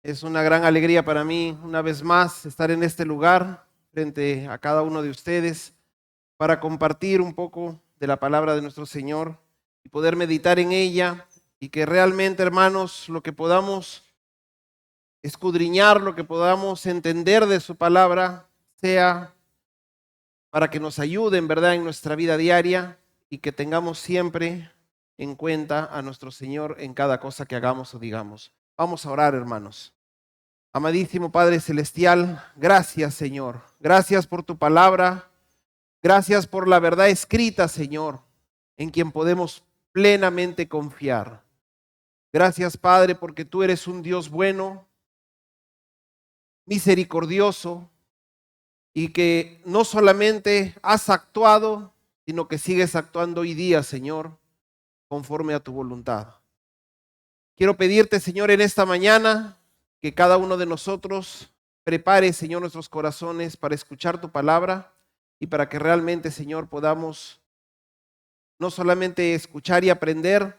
Es una gran alegría para mí, una vez más, estar en este lugar frente a cada uno de ustedes para compartir un poco de la palabra de nuestro Señor y poder meditar en ella y que realmente, hermanos, lo que podamos escudriñar, lo que podamos entender de su palabra, sea para que nos ayude en verdad en nuestra vida diaria y que tengamos siempre en cuenta a nuestro Señor en cada cosa que hagamos o digamos. Vamos a orar, hermanos. Amadísimo Padre Celestial, gracias Señor, gracias por tu palabra, gracias por la verdad escrita Señor, en quien podemos plenamente confiar. Gracias Padre porque tú eres un Dios bueno, misericordioso y que no solamente has actuado, sino que sigues actuando hoy día Señor, conforme a tu voluntad. Quiero pedirte Señor en esta mañana que cada uno de nosotros prepare, Señor, nuestros corazones para escuchar tu palabra y para que realmente, Señor, podamos no solamente escuchar y aprender,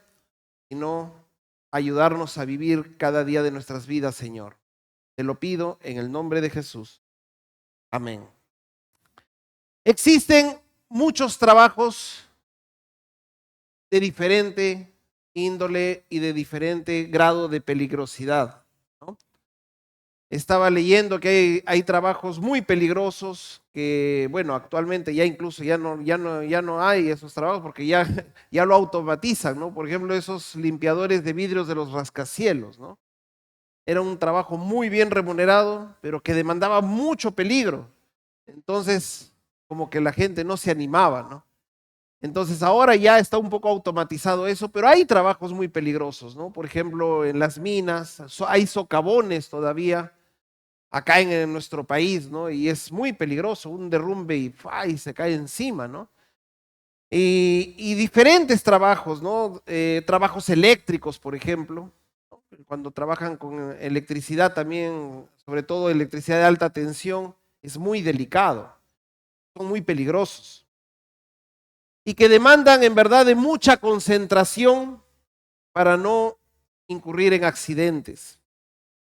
sino ayudarnos a vivir cada día de nuestras vidas, Señor. Te lo pido en el nombre de Jesús. Amén. Existen muchos trabajos de diferente índole y de diferente grado de peligrosidad, ¿no? Estaba leyendo que hay trabajos muy peligrosos que, bueno, actualmente ya incluso ya no hay esos trabajos porque ya, ya lo automatizan, ¿no? Por ejemplo, esos limpiadores de vidrios de los rascacielos, ¿no? Era un trabajo muy bien remunerado, pero que demandaba mucho peligro. Entonces, como que la gente no se animaba, ¿no? Entonces ahora ya está un poco automatizado eso, pero hay trabajos muy peligrosos, ¿no? Por ejemplo, en las minas, hay socavones todavía acá en nuestro país, ¿no? Y es muy peligroso, un derrumbe y se cae encima, ¿no? Y diferentes trabajos, ¿no? Trabajos eléctricos, por ejemplo, ¿no? Cuando trabajan con electricidad también, sobre todo electricidad de alta tensión, es muy delicado, son muy peligrosos y que demandan en verdad de mucha concentración para no incurrir en accidentes.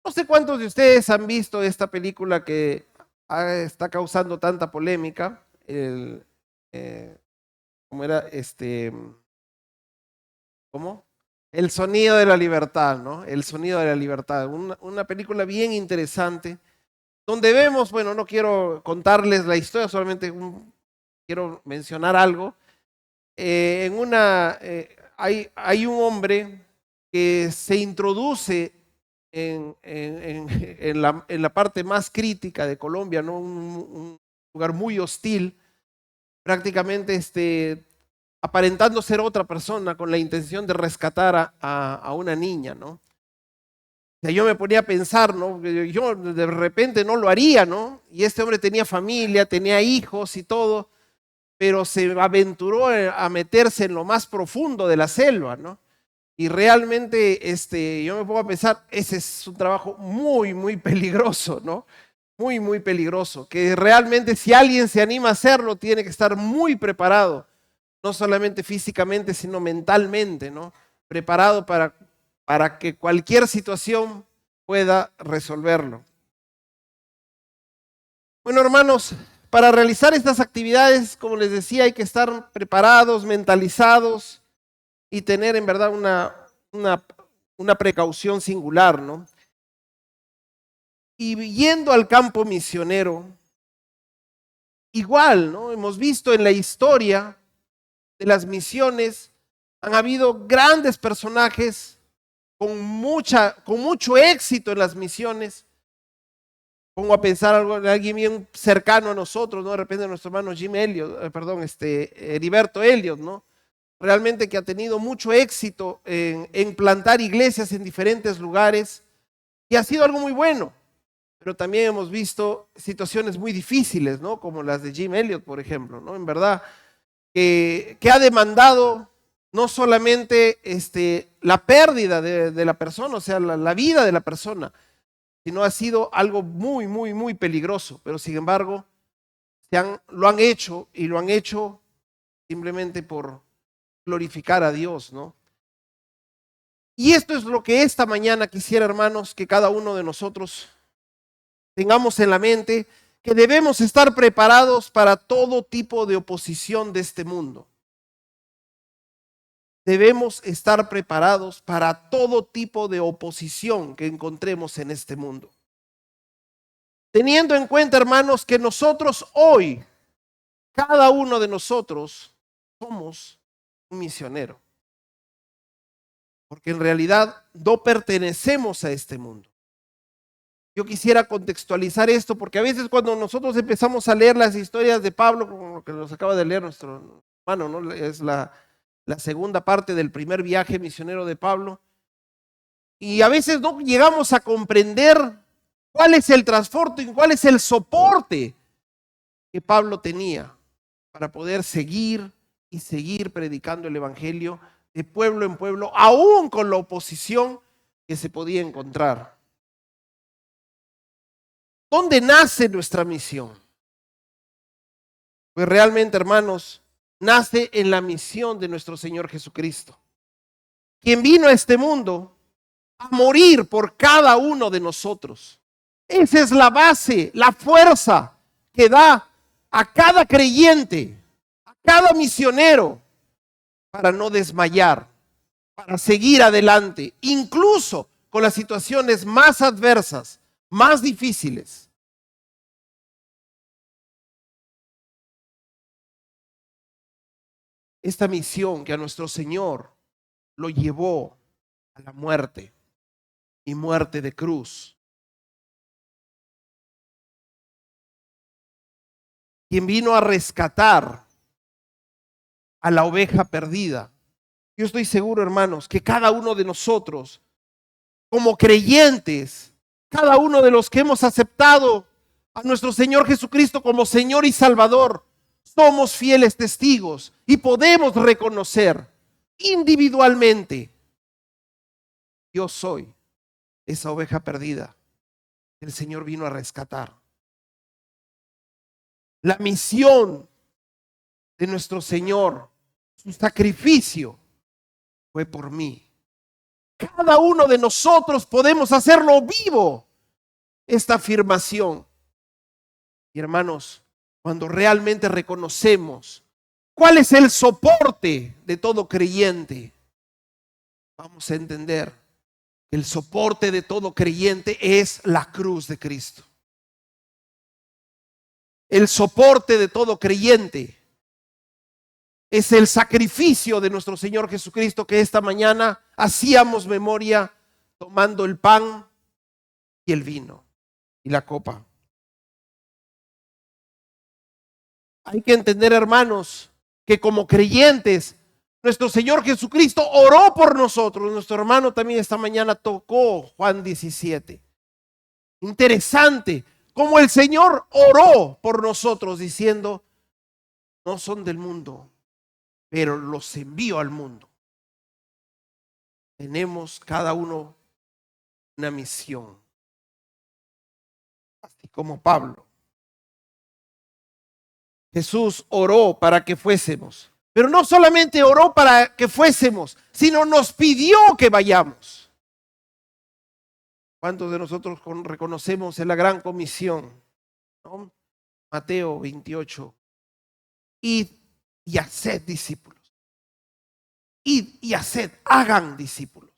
No sé cuántos de ustedes han visto esta película que está causando tanta polémica, eh, ¿cómo era? ¿Cómo? El sonido de la libertad, ¿no? El sonido de la libertad. Una película bien interesante, donde vemos, bueno, no quiero contarles la historia, solamente quiero mencionar algo. Hay un hombre que se introduce en la parte más crítica de Colombia, ¿no? Un lugar muy hostil, prácticamente aparentando ser otra persona con la intención de rescatar a una niña, ¿no? O sea, yo me ponía a pensar, ¿no? Yo de repente no lo haría, ¿no? Y este hombre tenía familia, tenía hijos y todo, pero se aventuró a meterse en lo más profundo de la selva, ¿no? Y realmente yo me pongo a pensar, ese es un trabajo muy, muy peligroso, ¿no? Muy, muy peligroso, que realmente si alguien se anima a hacerlo, tiene que estar muy preparado, no solamente físicamente, sino mentalmente, ¿no? Preparado para que cualquier situación pueda resolverlo. Bueno, hermanos, para realizar estas actividades, como les decía, hay que estar preparados, mentalizados y tener en verdad una, una precaución singular, ¿no? Y yendo al campo misionero, igual, ¿no? Hemos visto en la historia de las misiones, han habido grandes personajes con mucho éxito en las misiones. Pongo a pensar algo en alguien bien cercano a nosotros, ¿no? De repente nuestro hermano Jim Elliot, perdón, Heriberto Elliot, ¿no? Realmente que ha tenido mucho éxito en plantar iglesias en diferentes lugares y ha sido algo muy bueno. Pero también hemos visto situaciones muy difíciles, ¿no? Como las de Jim Elliot, por ejemplo, ¿no? En verdad, que ha demandado no solamente la pérdida de la persona, o sea, la vida de la persona, sino ha sido algo muy, muy, muy peligroso. Pero sin embargo, lo han hecho y lo han hecho simplemente por glorificar a Dios, ¿no? Y esto es lo que esta mañana quisiera, hermanos, que cada uno de nosotros tengamos en la mente, que debemos estar preparados para todo tipo de oposición de este mundo. Debemos estar preparados para todo tipo de oposición que encontremos en este mundo. Teniendo en cuenta, hermanos, que nosotros hoy, cada uno de nosotros, somos un misionero. Porque en realidad no pertenecemos a este mundo. Yo quisiera contextualizar esto porque a veces cuando nosotros empezamos a leer las historias de Pablo, como lo que nos acaba de leer nuestro hermano, ¿no? Es la segunda parte del primer viaje misionero de Pablo, y a veces no llegamos a comprender cuál es el transporte y cuál es el soporte que Pablo tenía para poder seguir y seguir predicando el evangelio de pueblo en pueblo, aún con la oposición que se podía encontrar. ¿Dónde nace nuestra misión? Pues realmente, hermanos, nace en la misión de nuestro Señor Jesucristo, quien vino a este mundo a morir por cada uno de nosotros. Esa es la base, la fuerza que da a cada creyente, a cada misionero, para no desmayar, para seguir adelante, incluso con las situaciones más adversas, más difíciles. Esta misión que a nuestro Señor lo llevó a la muerte y muerte de cruz. Quien vino a rescatar a la oveja perdida. Yo estoy seguro, hermanos, que cada uno de nosotros, como creyentes, cada uno de los que hemos aceptado a nuestro Señor Jesucristo como Señor y Salvador, somos fieles testigos y podemos reconocer individualmente: yo soy esa oveja perdida que el Señor vino a rescatar. La misión de nuestro Señor, su sacrificio, fue por mí. Cada uno de nosotros podemos hacerlo vivo, esta afirmación. Y hermanos, cuando realmente reconocemos cuál es el soporte de todo creyente, vamos a entender que el soporte de todo creyente es la cruz de Cristo. El soporte de todo creyente es el sacrificio de nuestro Señor Jesucristo, que esta mañana hacíamos memoria tomando el pan y el vino y la copa. Hay que entender, hermanos, que como creyentes, nuestro Señor Jesucristo oró por nosotros. Nuestro hermano también esta mañana tocó Juan 17. Interesante cómo el Señor oró por nosotros diciendo: no son del mundo, pero los envío al mundo. Tenemos cada uno una misión, así como Pablo. Jesús oró para que fuésemos, pero no solamente oró para que fuésemos, sino nos pidió que vayamos. ¿Cuántos de nosotros reconocemos en la gran comisión, ¿no? Mateo 28. Id y haced discípulos. Id y haced, hagan discípulos.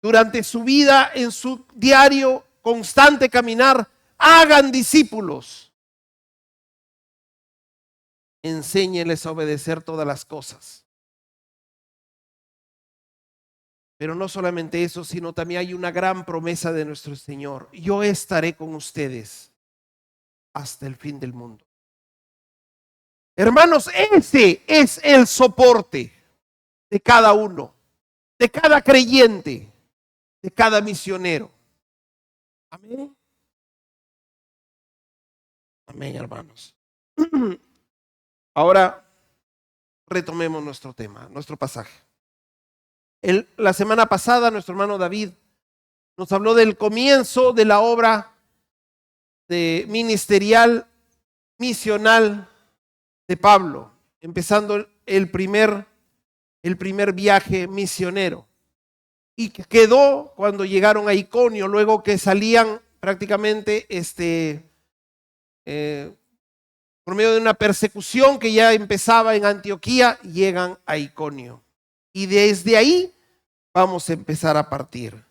Durante su vida, en su diario constante caminar, hagan discípulos. Enséñenles a obedecer todas las cosas. Pero no solamente eso, sino también hay una gran promesa de nuestro Señor: yo estaré con ustedes hasta el fin del mundo. Hermanos, ese es el soporte de cada uno, de cada creyente, de cada misionero. Amén. Amén, hermanos. Ahora retomemos nuestro tema, nuestro pasaje. La semana pasada nuestro hermano David nos habló del comienzo de la obra ministerial, misional de Pablo, empezando el primer viaje misionero. y que quedó cuando llegaron a Iconio, luego que salían prácticamente por medio de una persecución que ya empezaba en Antioquía, llegan a Iconio. Y desde ahí vamos a empezar a partir.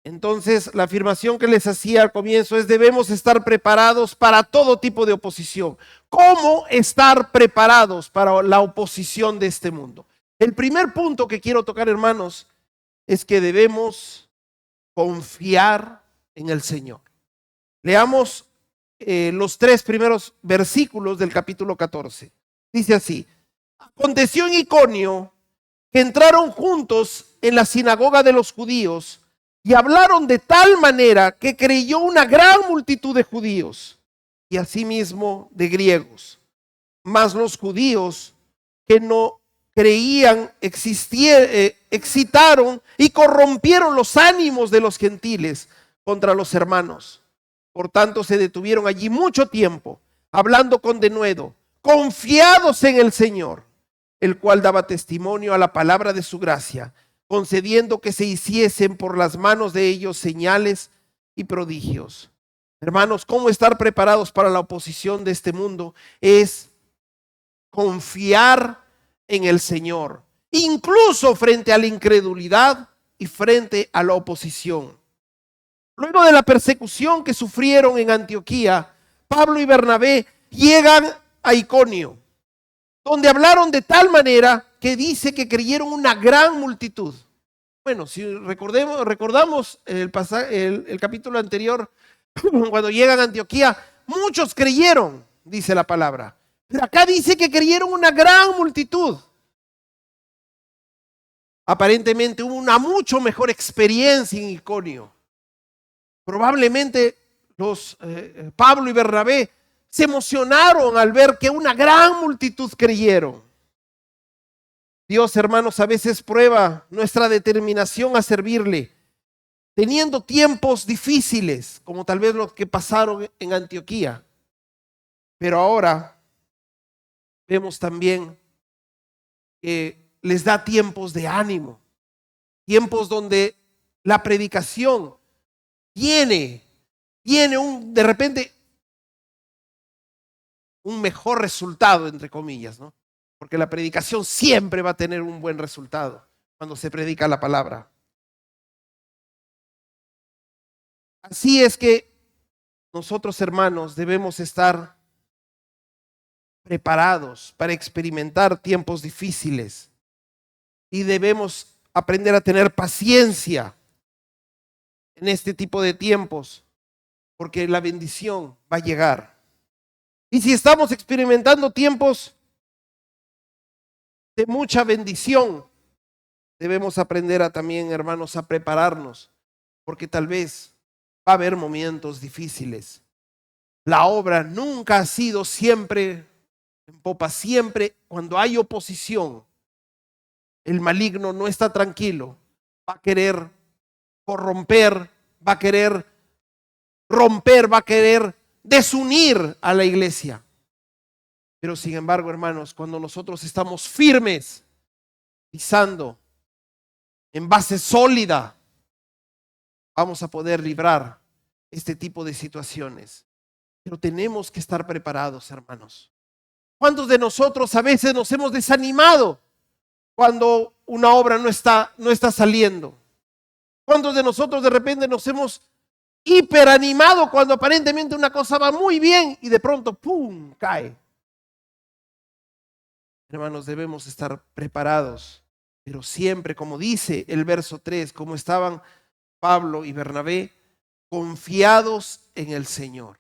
Entonces, la afirmación que les hacía al comienzo es: debemos estar preparados para todo tipo de oposición. ¿Cómo estar preparados para la oposición de este mundo? El primer punto que quiero tocar, hermanos, es que debemos confiar en el Señor. Leamos los 3 primeros versículos del capítulo 14. Dice así: aconteció en Iconio que entraron juntos en la sinagoga de los judíos y hablaron de tal manera que creyó una gran multitud de judíos y asimismo de griegos. Mas los judíos que no creían excitaron y corrompieron los ánimos de los gentiles contra los hermanos. Por tanto, se detuvieron allí mucho tiempo, hablando con denuedo, confiados en el Señor, el cual daba testimonio a la palabra de su gracia, concediendo que se hiciesen por las manos de ellos señales y prodigios. Hermanos, ¿cómo estar preparados para la oposición de este mundo? Es confiar en el Señor, incluso frente a la incredulidad y frente a la oposición. Luego de la persecución que sufrieron en Antioquía, Pablo y Bernabé llegan a Iconio, donde hablaron de tal manera que dice que creyeron una gran multitud. Bueno, si recordamos el capítulo anterior, cuando llegan a Antioquía, muchos creyeron, dice la palabra. Pero acá dice que creyeron una gran multitud. Aparentemente hubo una mucho mejor experiencia en Iconio. Probablemente Pablo y Bernabé se emocionaron al ver que una gran multitud creyeron. Dios, hermanos, a veces prueba nuestra determinación a servirle, teniendo tiempos difíciles, como tal vez los que pasaron en Antioquía. Pero ahora vemos también que les da tiempos de ánimo, tiempos donde la predicación tiene de repente un mejor resultado, entre comillas, ¿no? Porque la predicación siempre va a tener un buen resultado cuando se predica la palabra. Así es que nosotros, hermanos, debemos estar preparados para experimentar tiempos difíciles y debemos aprender a tener paciencia en este tipo de tiempos, porque la bendición va a llegar. Y si estamos experimentando tiempos de mucha bendición, debemos aprender también, hermanos, a prepararnos, porque tal vez va a haber momentos difíciles. La obra nunca ha sido siempre en popa, siempre cuando hay oposición, el maligno no está tranquilo, va a querer corromper, va a querer romper, va a querer desunir a la iglesia. Pero sin embargo, hermanos, cuando nosotros estamos firmes, pisando en base sólida, vamos a poder librar este tipo de situaciones. Pero tenemos que estar preparados, hermanos. ¿Cuántos de nosotros a veces nos hemos desanimado cuando una obra no está saliendo? ¿Cuántos de nosotros de repente nos hemos hiperanimado cuando aparentemente una cosa va muy bien y de pronto, ¡pum!, cae? Hermanos, debemos estar preparados, pero siempre, como dice el verso 3, como estaban Pablo y Bernabé, confiados en el Señor.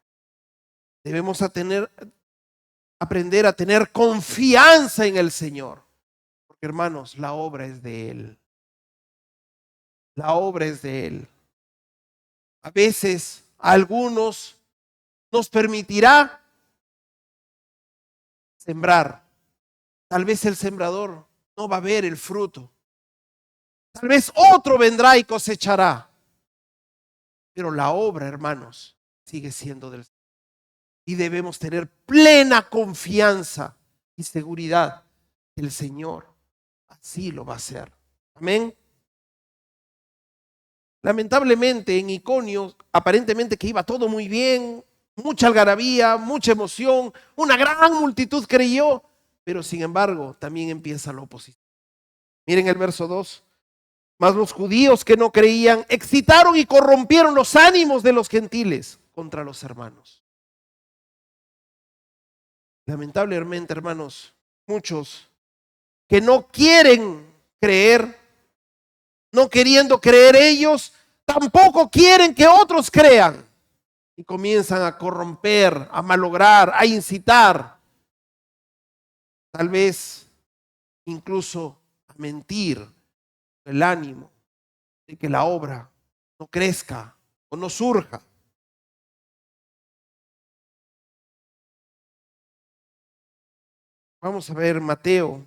Debemos aprender a tener confianza en el Señor, porque, hermanos, la obra es de Él. La obra es de Él. A veces a algunos nos permitirá sembrar. Tal vez el sembrador no va a ver el fruto. Tal vez otro vendrá y cosechará. Pero la obra, hermanos, sigue siendo del Señor. Y debemos tener plena confianza y seguridad del Señor. así lo va a hacer. Amén. Lamentablemente en Iconio, aparentemente que iba todo muy bien, mucha algarabía, mucha emoción, una gran multitud creyó, pero sin embargo también empieza la oposición. Miren el verso 2. Mas los judíos que no creían excitaron y corrompieron los ánimos de los gentiles contra los hermanos. Lamentablemente, hermanos, muchos que no quieren creer, no queriendo creer ellos, tampoco quieren que otros crean. Y comienzan a corromper, a malograr, a incitar, tal vez incluso a mentir el ánimo de que la obra no crezca o no surja. Vamos a ver Mateo,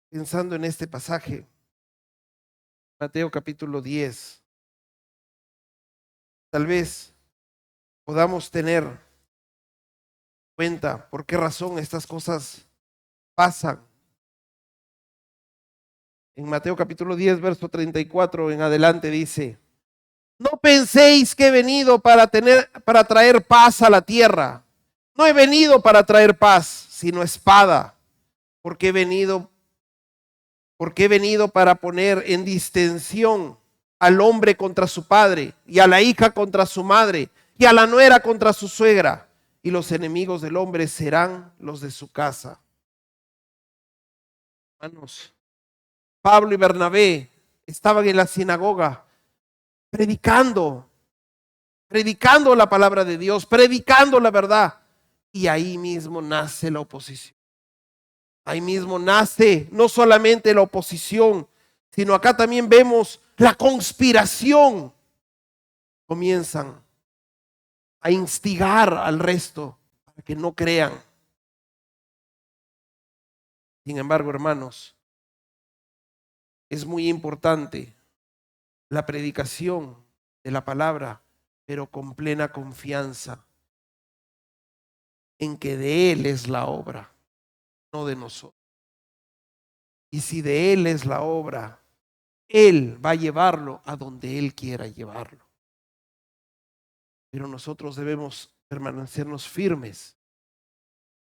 pensando en este pasaje, Mateo capítulo 10. Tal vez podamos tener cuenta por qué razón estas cosas pasan. En Mateo capítulo 10, verso 34 en adelante dice: no penséis que he venido para traer paz a la tierra. No he venido para traer paz, sino espada, porque he venido para poner en distensión al hombre contra su padre, y a la hija contra su madre, y a la nuera contra su suegra, y los enemigos del hombre serán los de su casa. Hermanos, Pablo y Bernabé estaban en la sinagoga predicando la palabra de Dios, predicando la verdad, y ahí mismo nace la oposición. Ahí mismo nace no solamente la oposición, sino acá también vemos la conspiración. Comienzan a instigar al resto para que no crean. Sin embargo, hermanos, es muy importante la predicación de la palabra, pero con plena confianza en que de Él es la obra, no de nosotros. Y si de Él es la obra, Él va a llevarlo a donde Él quiera llevarlo. Pero nosotros debemos permanecernos firmes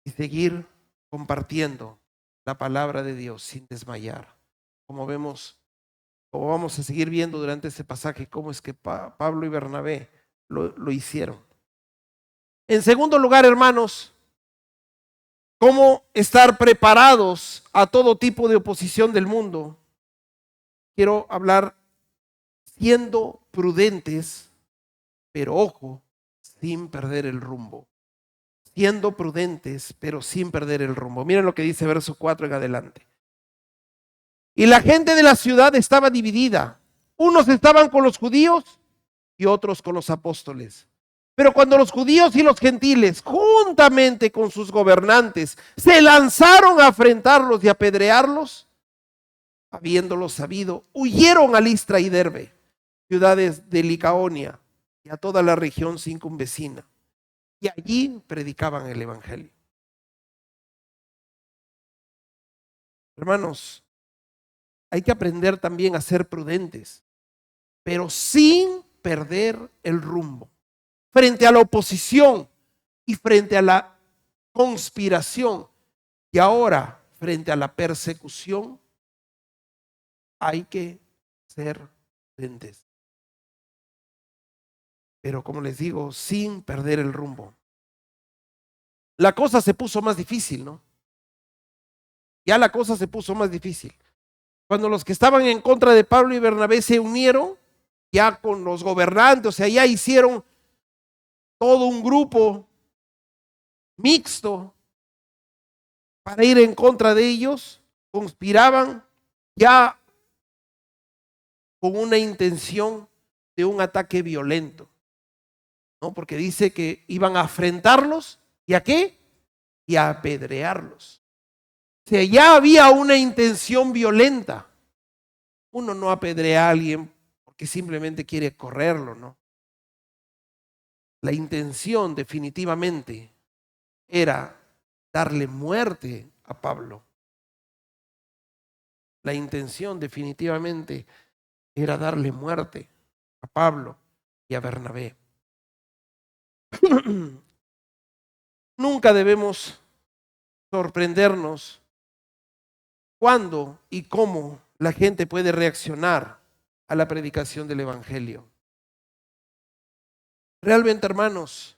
y seguir compartiendo la palabra de Dios sin desmayar. Como vamos a seguir viendo durante este pasaje, cómo es que Pablo y Bernabé lo hicieron. En segundo lugar, hermanos, cómo estar preparados a todo tipo de oposición del mundo. Quiero hablar siendo prudentes, pero ojo, sin perder el rumbo. Siendo prudentes, pero sin perder el rumbo. Miren lo que dice verso 4 en adelante. Y la gente de la ciudad estaba dividida. Unos estaban con los judíos y otros con los apóstoles. Pero cuando los judíos y los gentiles, juntamente con sus gobernantes, se lanzaron a afrentarlos y apedrearlos, habiéndolo sabido, huyeron a Listra y Derbe, ciudades de Licaonia, y a toda la región circunvecina. Y allí predicaban el evangelio. Hermanos, hay que aprender también a ser prudentes, pero sin perder el rumbo. Frente a la oposición y frente a la conspiración y ahora frente a la persecución, hay que ser prudentes. Pero como les digo, sin perder el rumbo. La cosa se puso más difícil, ¿no? Ya la cosa se puso más difícil. Cuando los que estaban en contra de Pablo y Bernabé se unieron, ya con los gobernantes, o sea, ya hicieron todo un grupo mixto para ir en contra de ellos, conspiraban ya con una intención de un ataque violento, ¿no? Porque dice que iban a afrentarlos, ¿y a qué? Y a apedrearlos. O sea, ya había una intención violenta. Uno no apedrea a alguien porque simplemente quiere correrlo, ¿no? La intención definitivamente era darle muerte a Pablo. La intención definitivamente era darle muerte a Pablo y a Bernabé. Nunca debemos sorprendernos cuándo y cómo la gente puede reaccionar a la predicación del Evangelio. Realmente, hermanos,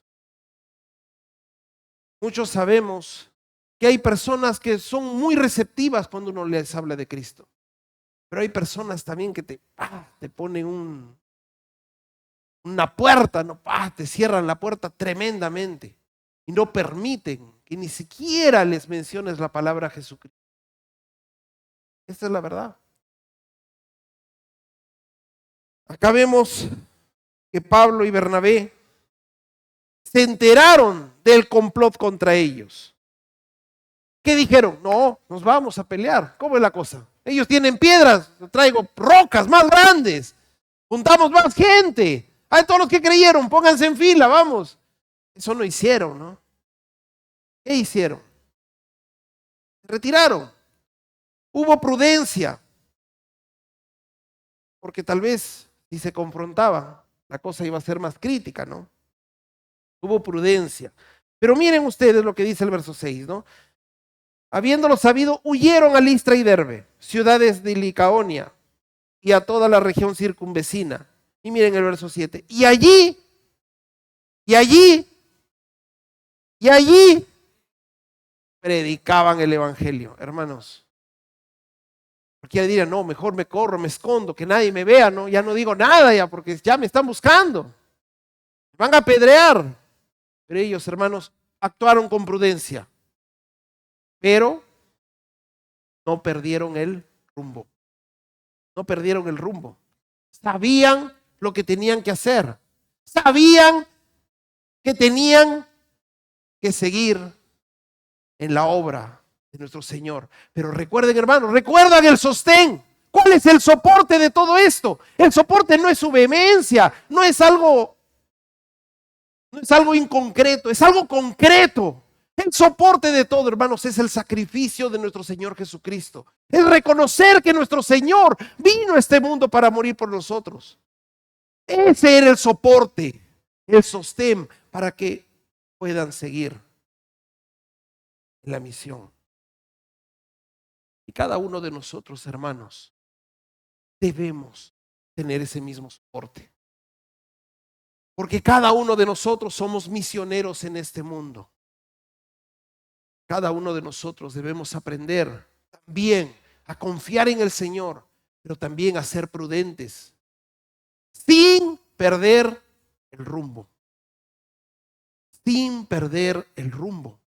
muchos sabemos que hay personas que son muy receptivas cuando uno les habla de Cristo. Pero hay personas también que te ponen una puerta, ¿no? Te cierran la puerta tremendamente y no permiten que ni siquiera les menciones la palabra Jesucristo. Esta es la verdad. Acá vemos que Pablo y Bernabé se enteraron del complot contra ellos. ¿Qué dijeron? No, nos vamos a pelear. ¿Cómo es la cosa? Ellos tienen piedras, traigo rocas más grandes. Juntamos más gente. Hay todos los que creyeron, pónganse en fila, vamos. Eso no hicieron, ¿no? ¿Qué hicieron? Se retiraron. Hubo prudencia. Porque tal vez si se confrontaban, la cosa iba a ser más crítica, ¿no? Hubo prudencia. Pero miren ustedes lo que dice el verso 6, ¿no? Habiéndolo sabido, huyeron a Listra y Derbe, ciudades de Licaonia, y a toda la región circunvecina. Y miren el verso 7. Y allí predicaban el evangelio, hermanos. Porque dirían, no, mejor me corro, me escondo, que nadie me vea, ¿no? Ya no digo nada ya, porque ya me están buscando. Me van a apedrear. Pero ellos, hermanos, actuaron con prudencia. Pero no perdieron el rumbo. No perdieron el rumbo. Sabían lo que tenían que hacer. Sabían que tenían que seguir en la obra de nuestro Señor. Pero recuerden, hermanos, recuerdan el sostén. ¿Cuál es el soporte de todo esto? El soporte no es su vehemencia, no es algo inconcreto, es algo concreto. El soporte de todo, hermanos, es el sacrificio de nuestro Señor Jesucristo. Es reconocer que nuestro Señor vino a este mundo para morir por nosotros. Ese era el soporte, el sostén para que puedan seguir en la misión. Y cada uno de nosotros, hermanos, debemos tener ese mismo soporte. Porque cada uno de nosotros somos misioneros en este mundo. Cada uno de nosotros debemos aprender también a confiar en el Señor, pero también a ser prudentes, sin perder el rumbo. Sin perder el rumbo.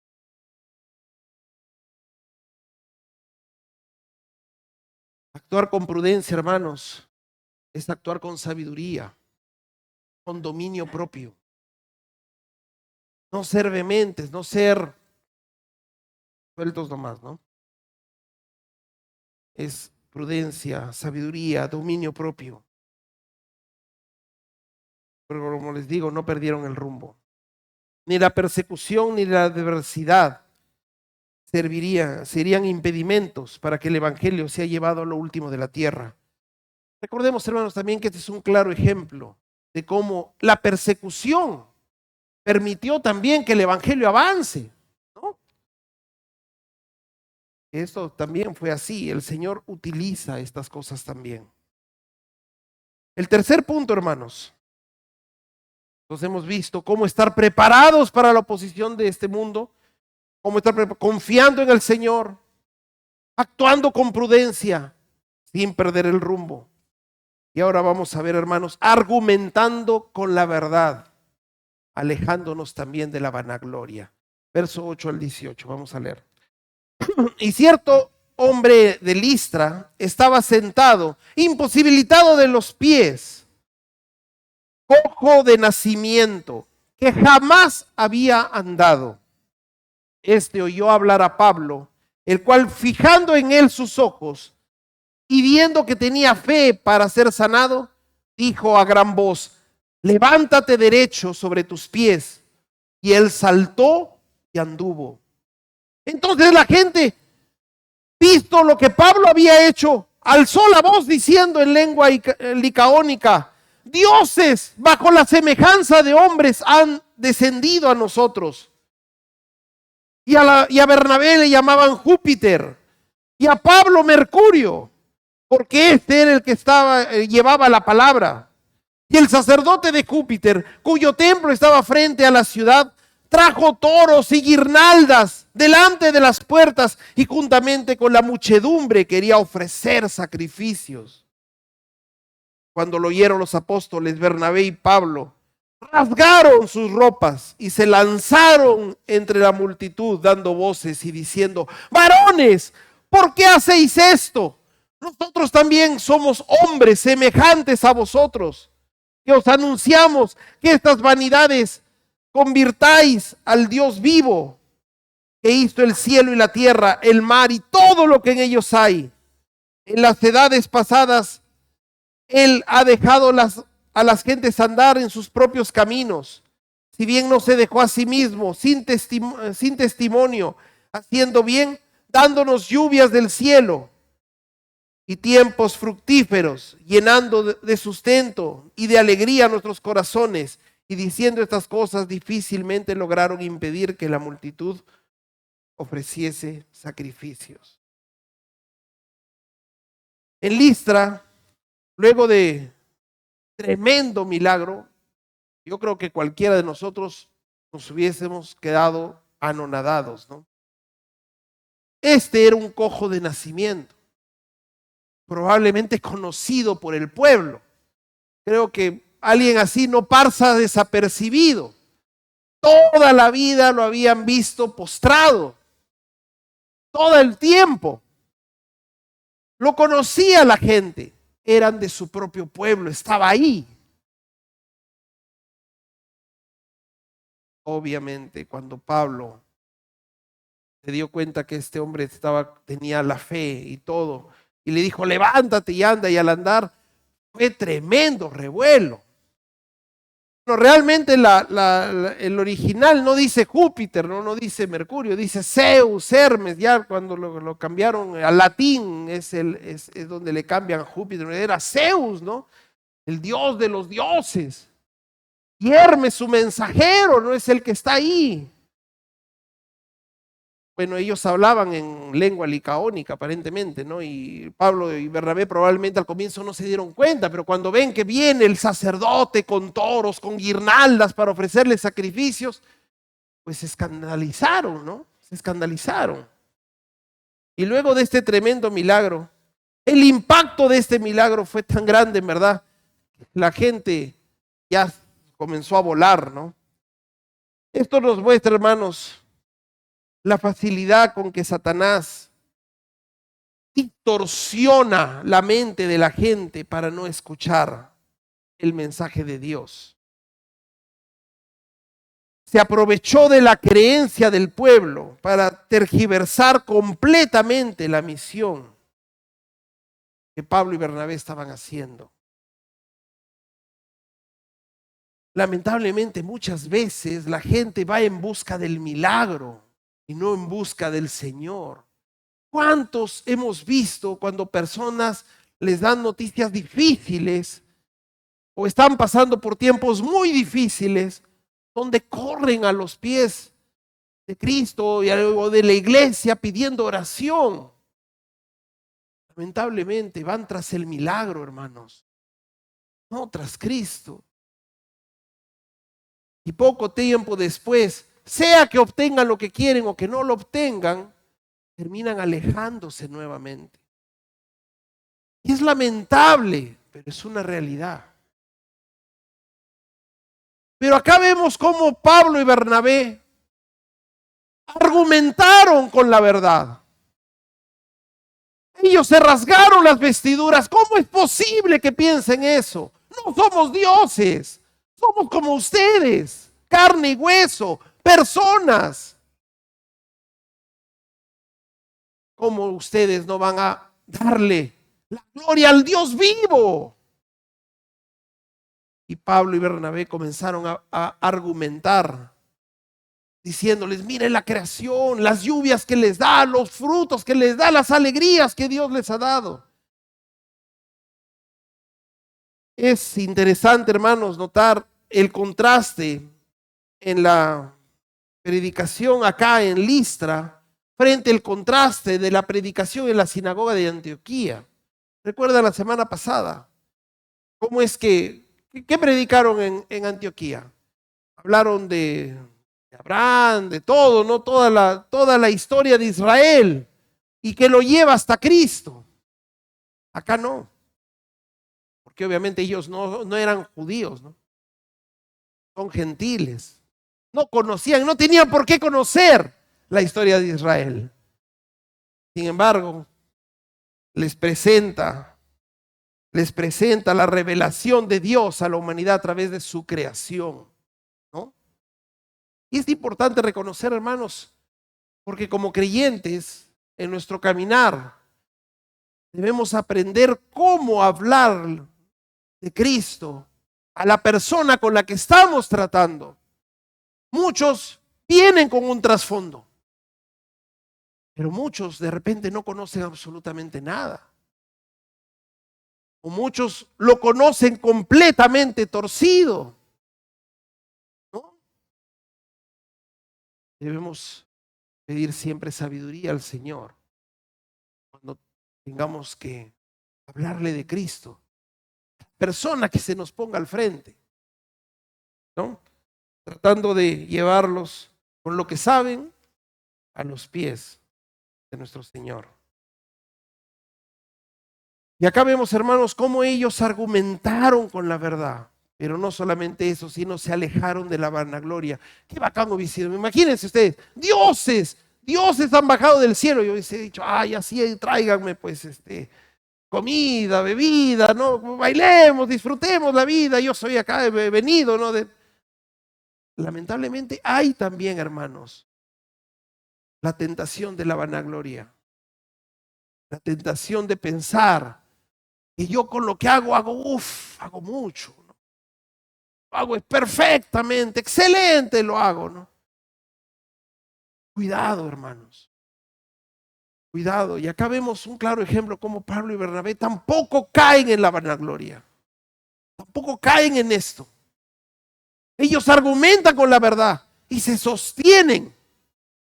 Actuar con prudencia, hermanos, es actuar con sabiduría, con dominio propio. No ser vehementes, no ser sueltos nomás, ¿no? Es prudencia, sabiduría, dominio propio. Pero como les digo, no perdieron el rumbo. Ni la persecución ni la adversidad serían impedimentos para que el evangelio sea llevado a lo último de la tierra. Recordemos, hermanos, también que este es un claro ejemplo de cómo la persecución permitió también que el evangelio avance, ¿no? Esto también fue así. El Señor utiliza estas cosas también. El tercer punto, hermanos. Nos hemos visto cómo estar preparados para la oposición de este mundo, cómo estar confiando en el Señor, actuando con prudencia, sin perder el rumbo. Y ahora vamos a ver, hermanos, argumentando con la verdad, alejándonos también de la vanagloria. Verso 8 al 18, vamos a leer. Y cierto hombre de Listra estaba sentado, imposibilitado de los pies, cojo de nacimiento, que jamás había andado. Este oyó hablar a Pablo, el cual, fijando en él sus ojos y viendo que tenía fe para ser sanado, dijo a gran voz: levántate derecho sobre tus pies. Y él saltó y anduvo. Entonces la gente Visto lo que Pablo había hecho, alzó la voz diciendo en lengua licaónica: dioses bajo la semejanza de hombres han descendido a nosotros. Y a Bernabé le llamaban Júpiter, y a Pablo Mercurio, porque este era el que llevaba la palabra. Y el sacerdote de Júpiter, cuyo templo estaba frente a la ciudad, trajo toros y guirnaldas delante de las puertas, y juntamente con la muchedumbre quería ofrecer sacrificios. Cuando lo oyeron los apóstoles Bernabé y Pablo, rasgaron sus ropas y se lanzaron entre la multitud, dando voces y diciendo: varones, ¿por qué hacéis esto? Nosotros también somos hombres semejantes a vosotros, que os anunciamos que estas vanidades convirtáis al Dios vivo, que hizo el cielo y la tierra, el mar y todo lo que en ellos hay. En las edades pasadas, Él ha dejado a las gentes andar en sus propios caminos, si bien no se dejó a sí mismo, sin testimonio, haciendo bien, dándonos lluvias del cielo y tiempos fructíferos, llenando de sustento y de alegría nuestros corazones. Y diciendo estas cosas, difícilmente lograron impedir que la multitud ofreciese sacrificios. En Listra, luego de tremendo milagro, yo creo que cualquiera de nosotros nos hubiésemos quedado anonadados, ¿no? Este era un cojo de nacimiento, probablemente conocido por el pueblo. Creo que alguien así no pasa desapercibido. Toda la vida lo habían visto postrado, todo el tiempo. Lo conocía la gente, eran de su propio pueblo, estaba ahí. Obviamente, cuando Pablo se dio cuenta que este hombre tenía la fe y todo, y le dijo: levántate y anda, y al andar fue tremendo revuelo. No, realmente el original no dice Júpiter, no dice Mercurio, dice Zeus, Hermes. Ya cuando lo cambiaron al latín es donde le cambian Júpiter. Era Zeus, ¿no? El dios de los dioses. Y Hermes, su mensajero, no es el que está ahí. Bueno, ellos hablaban en lengua licaónica aparentemente, ¿no? Y Pablo y Bernabé probablemente al comienzo no se dieron cuenta, pero cuando ven que viene el sacerdote con toros, con guirnaldas para ofrecerle sacrificios, pues se escandalizaron, ¿no? Se escandalizaron. Y luego de este tremendo milagro, el impacto de este milagro fue tan grande, en verdad, la gente ya comenzó a volar, ¿no? Esto nos muestra, hermanos, la facilidad con que Satanás distorsiona la mente de la gente para no escuchar el mensaje de Dios. Se aprovechó de la creencia del pueblo para tergiversar completamente la misión que Pablo y Bernabé estaban haciendo. Lamentablemente, muchas veces la gente va en busca del milagro y no en busca del Señor. ¿Cuántos hemos visto cuando personas les dan noticias difíciles o están pasando por tiempos muy difíciles, donde corren a los pies de Cristo o de la iglesia pidiendo oración? Lamentablemente van tras el milagro, hermanos, no tras Cristo. Y poco tiempo después, sea que obtengan lo que quieren o que no lo obtengan, terminan alejándose nuevamente. Y es lamentable, pero es una realidad. Pero acá vemos cómo Pablo y Bernabé argumentaron con la verdad. Ellos se rasgaron las vestiduras. ¿Cómo es posible que piensen eso? No somos dioses. Somos como ustedes, carne y hueso, personas. ¿Cómo ustedes no van a darle la gloria al Dios vivo? Y Pablo y Bernabé comenzaron a argumentar diciéndoles: miren la creación, las lluvias que les da, los frutos que les da, las alegrías que Dios les ha dado. Es interesante, hermanos, notar el contraste en la predicación acá en Listra frente al contraste de la predicación en la sinagoga de Antioquía. ¿Recuerdan la semana pasada? ¿Cómo es qué predicaron en Antioquía? Hablaron de Abraham, de todo, ¿no? Toda la historia de Israel y que lo lleva hasta Cristo. Acá no, porque obviamente ellos no eran judíos, ¿no? Son gentiles. No conocían, no tenían por qué conocer la historia de Israel. Sin embargo, les presenta la revelación de Dios a la humanidad a través de su creación, ¿no? Y es importante reconocer, hermanos, porque como creyentes, en nuestro caminar, debemos aprender cómo hablar de Cristo a la persona con la que estamos tratando. Muchos vienen con un trasfondo, pero muchos de repente no conocen absolutamente nada. O muchos lo conocen completamente torcido, ¿no? Debemos pedir siempre sabiduría al Señor cuando tengamos que hablarle de Cristo. Persona que se nos ponga al frente, ¿no? Tratando de llevarlos con lo que saben a los pies de nuestro Señor. Y acá vemos, hermanos, cómo ellos argumentaron con la verdad. Pero no solamente eso, sino se alejaron de la vanagloria. Qué bacán hubiese sido. Imagínense ustedes, dioses han bajado del cielo. Yo hubiese dicho: ay, así tráiganme pues comida, bebida, ¿no? Bailemos, disfrutemos la vida. Yo soy acá he venido, ¿no? Lamentablemente hay también, hermanos, la tentación de la vanagloria. La tentación de pensar que yo con lo que hago mucho, ¿no? Lo hago perfectamente, excelente lo hago, ¿no? Cuidado, hermanos. Cuidado. Y acá vemos un claro ejemplo como Pablo y Bernabé tampoco caen en la vanagloria. Tampoco caen en esto. Ellos argumentan con la verdad y se sostienen.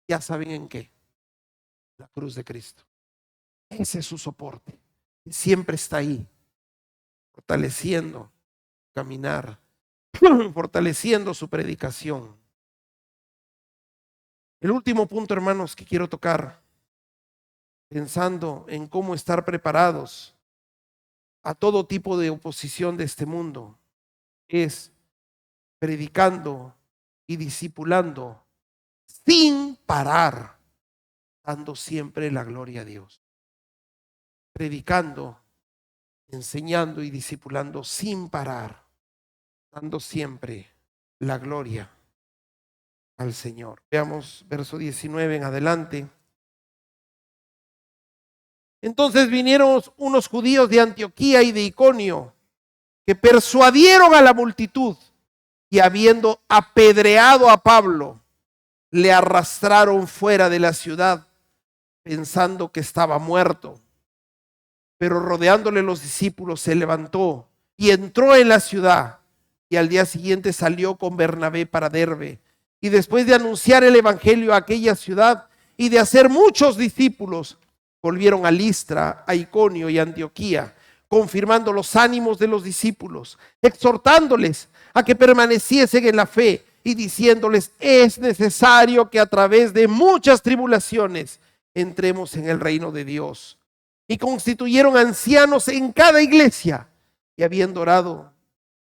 Ya saben en qué. La cruz de Cristo. Ese es su soporte. Siempre está ahí, fortaleciendo caminar, fortaleciendo su predicación. El último punto, hermanos, que quiero tocar, pensando en cómo estar preparados a todo tipo de oposición de este mundo, es predicando y discipulando sin parar, dando siempre la gloria a Dios. Predicando, enseñando y discipulando sin parar, dando siempre la gloria al Señor. Veamos verso 19 en adelante. Entonces vinieron unos judíos de Antioquía y de Iconio que persuadieron a la multitud y habiendo apedreado a Pablo, le arrastraron fuera de la ciudad pensando que estaba muerto. Pero rodeándole los discípulos se levantó y entró en la ciudad y al día siguiente salió con Bernabé para Derbe. Y después de anunciar el evangelio a aquella ciudad y de hacer muchos discípulos, volvieron a Listra, a Iconio y a Antioquía, confirmando los ánimos de los discípulos, exhortándoles a que permaneciesen en la fe y diciéndoles: es necesario que a través de muchas tribulaciones entremos en el reino de Dios. Y constituyeron ancianos en cada iglesia y habiendo orado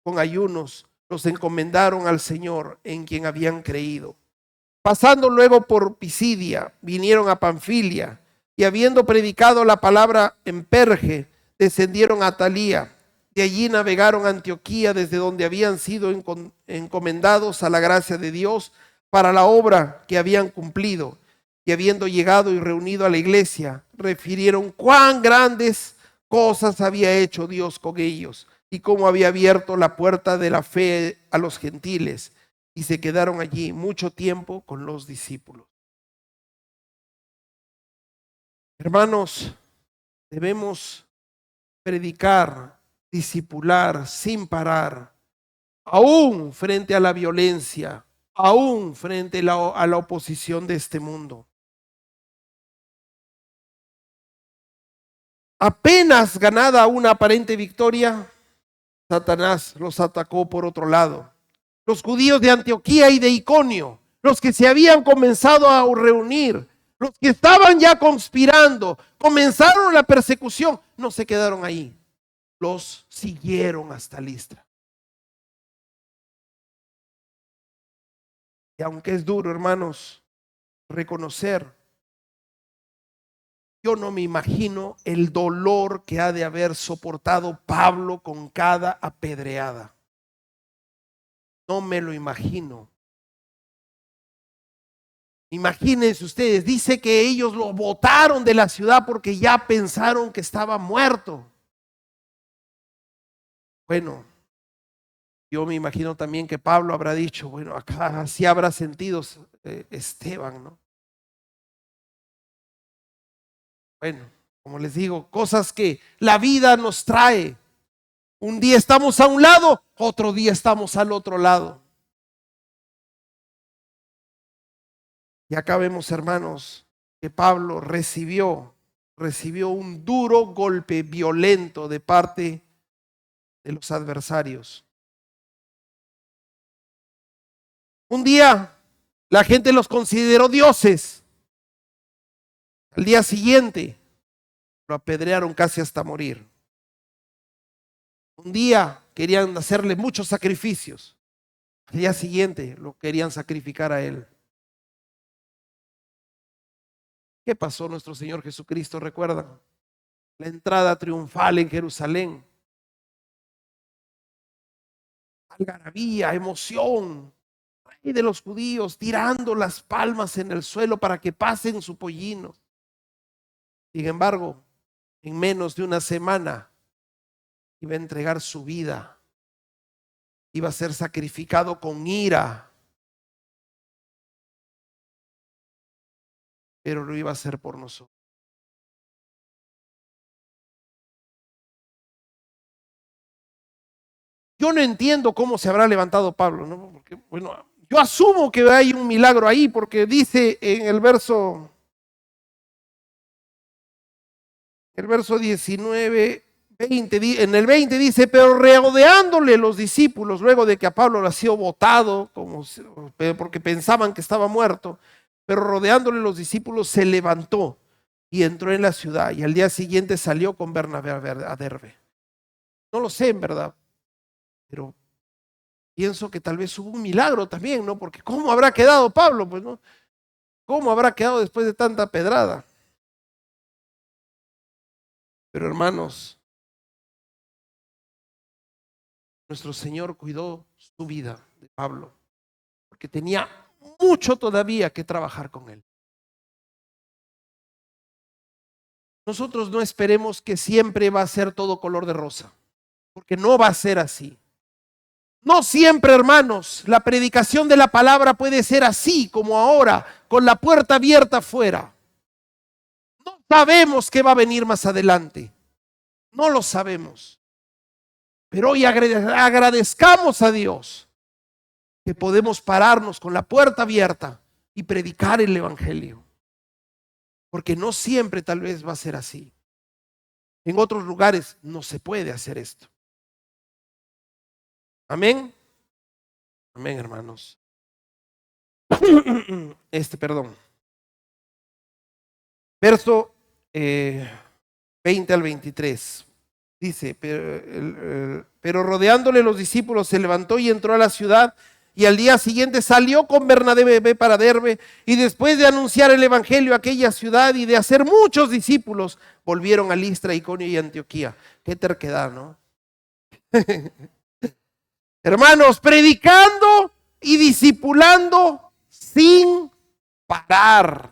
con ayunos, los encomendaron al Señor en quien habían creído. Pasando luego por Pisidia, vinieron a Panfilia y habiendo predicado la palabra en Perge, descendieron a Atalía. De allí navegaron a Antioquía, desde donde habían sido encomendados a la gracia de Dios para la obra que habían cumplido. Y habiendo llegado y reunido a la iglesia, refirieron cuán grandes cosas había hecho Dios con ellos y cómo había abierto la puerta de la fe a los gentiles. y se quedaron allí mucho tiempo con los discípulos. Hermanos, debemos predicar, discipular sin parar, aún frente a la violencia, aún frente a la oposición de este mundo. Apenas ganada una aparente victoria, Satanás los atacó por otro lado. Los judíos de Antioquía y de Iconio, los que se habían comenzado a reunir, los que estaban ya conspirando, comenzaron la persecución, no se quedaron ahí, los siguieron hasta Listra. Y aunque es duro, hermanos, reconocer, yo no me imagino el dolor que ha de haber soportado Pablo con cada apedreada. No me lo imagino. Imagínense ustedes, dice que ellos lo botaron de la ciudad porque ya pensaron que estaba muerto. Bueno, yo me imagino también que Pablo habrá dicho, bueno, acá así habrá sentido Esteban, ¿no? Bueno, como les digo, cosas que la vida nos trae. Un día estamos a un lado, otro día estamos al otro lado. Y acá vemos, hermanos, que Pablo recibió un duro golpe violento de parte de los adversarios. Un día la gente los consideró dioses. Al día siguiente lo apedrearon casi hasta morir. Un día querían hacerle muchos sacrificios. Al día siguiente lo querían sacrificar a él. ¿Qué pasó nuestro Señor Jesucristo? ¿Recuerdan? La entrada triunfal en Jerusalén. Algarabía, emoción. Rey de los judíos tirando las palmas en el suelo para que pasen su pollino. Sin embargo, en menos de una semana iba a entregar su vida. Iba a ser sacrificado con ira. Pero lo iba a hacer por nosotros. Yo no entiendo cómo se habrá levantado Pablo, ¿no? Porque, bueno, yo asumo que hay un milagro ahí, porque dice en el verso 19, 20, en el 20 dice, pero rodeándole los discípulos, luego de que a Pablo le ha sido botado, porque pensaban que estaba muerto, pero rodeándole los discípulos se levantó y entró en la ciudad, y al día siguiente salió con Bernabé a Derbe. No lo sé en verdad, pero pienso que tal vez hubo un milagro también, ¿no? Porque ¿cómo habrá quedado Pablo? Pues no, ¿cómo habrá quedado después de tanta pedrada? Pero hermanos, nuestro Señor cuidó su vida de Pablo, porque tenía mucho todavía que trabajar con él. Nosotros no esperemos que siempre va a ser todo color de rosa, porque no va a ser así. No siempre, hermanos, la predicación de la palabra puede ser así como ahora, con la puerta abierta afuera. No sabemos qué va a venir más adelante. No lo sabemos. Pero hoy agradezcamos a Dios que podemos pararnos con la puerta abierta y predicar el evangelio. Porque no siempre tal vez va a ser así. En otros lugares no se puede hacer esto. Amén. Amén, hermanos. Perdón. Verso 20 al 23. Dice, pero rodeándole los discípulos se levantó y entró a la ciudad, y al día siguiente salió con Bernabé para Derbe, y después de anunciar el evangelio a aquella ciudad y de hacer muchos discípulos, volvieron a Listra, Iconio y Antioquía. Qué terquedad, ¿no? Hermanos, predicando y discipulando sin parar,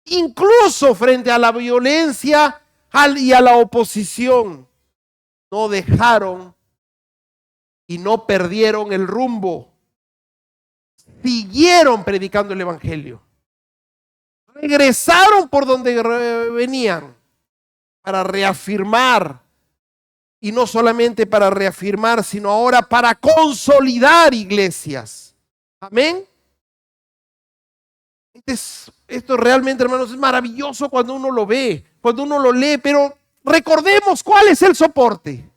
incluso frente a la violencia y a la oposición. No dejaron y no perdieron el rumbo. siguieron predicando el evangelio. Regresaron por donde venían para reafirmar, y no solamente para reafirmar, sino ahora para consolidar iglesias. Amén. Esto realmente, hermanos, es maravilloso cuando uno lo ve, cuando uno lo lee, pero recordemos cuál es el soporte.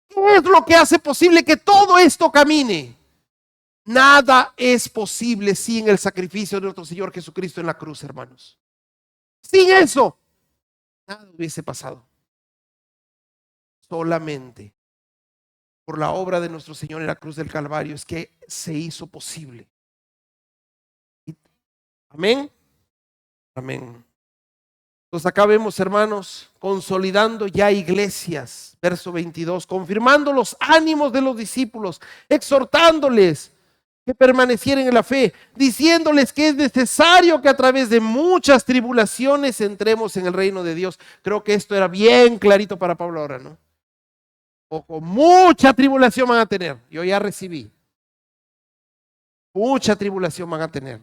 ¿Qué es lo que hace posible que todo esto camine? Nada es posible sin el sacrificio de nuestro Señor Jesucristo en la cruz, hermanos. Sin eso, nada hubiese pasado. Solamente por la obra de nuestro Señor en la cruz del Calvario es que se hizo posible. Amén. Amén. Entonces acá vemos, hermanos, consolidando ya iglesias, verso 22, confirmando los ánimos de los discípulos, exhortándoles que permanecieran en la fe, diciéndoles que es necesario que a través de muchas tribulaciones entremos en el reino de Dios. Creo que esto era bien clarito para Pablo ahora, ¿no? Ojo, mucha tribulación van a tener. Yo ya recibí. Mucha tribulación van a tener.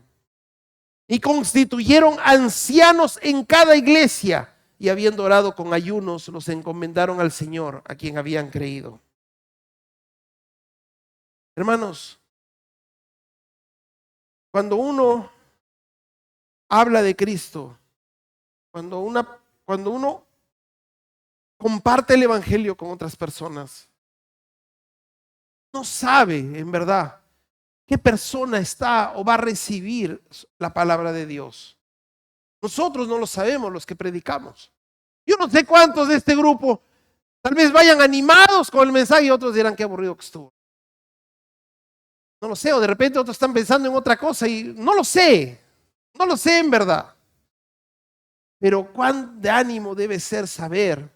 Y constituyeron ancianos en cada iglesia, y habiendo orado con ayunos, los encomendaron al Señor, a quien habían creído. Hermanos, cuando uno habla de Cristo, cuando uno comparte el evangelio con otras personas, no sabe en verdad qué persona está o va a recibir la palabra de Dios. Nosotros no lo sabemos, los que predicamos. Yo no sé cuántos de este grupo tal vez vayan animados con el mensaje y otros dirán qué aburrido que estuvo. No lo sé, o de repente otros están pensando en otra cosa y no lo sé en verdad. Pero cuán de ánimo debe ser saber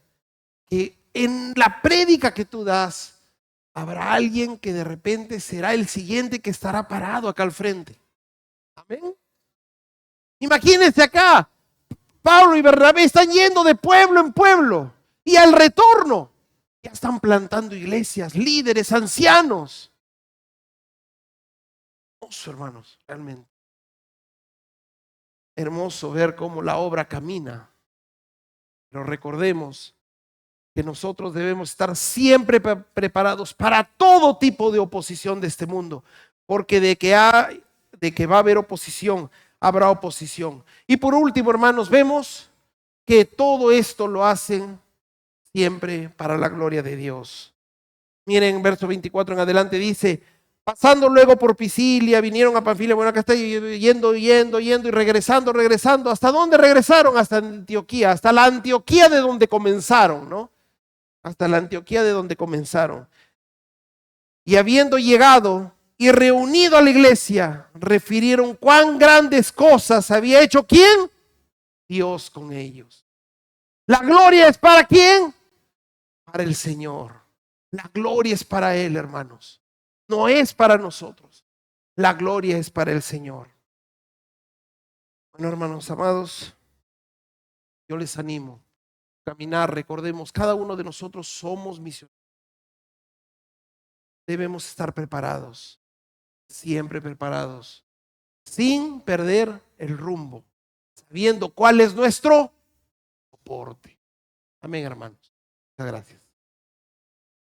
que en la prédica que tú das habrá alguien que de repente será el siguiente que estará parado acá al frente. Amén. Imagínense acá, Pablo y Bernabé están yendo de pueblo en pueblo y al retorno ya están plantando iglesias, líderes, ancianos. Hermoso, hermanos, realmente. Hermoso ver cómo la obra camina. Pero recordemos que nosotros debemos estar siempre preparados para todo tipo de oposición de este mundo, porque de que va a haber oposición, habrá oposición. Y por último, hermanos, vemos que todo esto lo hacen siempre para la gloria de Dios. Miren, verso 24 en adelante dice: pasando luego por Pisidia, vinieron a Panfilia. Bueno, acá está yendo y regresando. ¿Hasta dónde regresaron? Hasta Antioquía, hasta la Antioquía de donde comenzaron, ¿no? Hasta la Antioquía de donde comenzaron. Y habiendo llegado y reunido a la iglesia, refirieron cuán grandes cosas había hecho ¿quién? Dios con ellos. La gloria es para ¿quién? Para el Señor. La gloria es para Él, hermanos. No es para nosotros. La gloria es para el Señor. Bueno, hermanos amados, yo les animo a caminar. Recordemos, cada uno de nosotros somos misioneros. Debemos estar preparados, siempre preparados, sin perder el rumbo, sabiendo cuál es nuestro soporte. Amén, hermanos. Muchas gracias.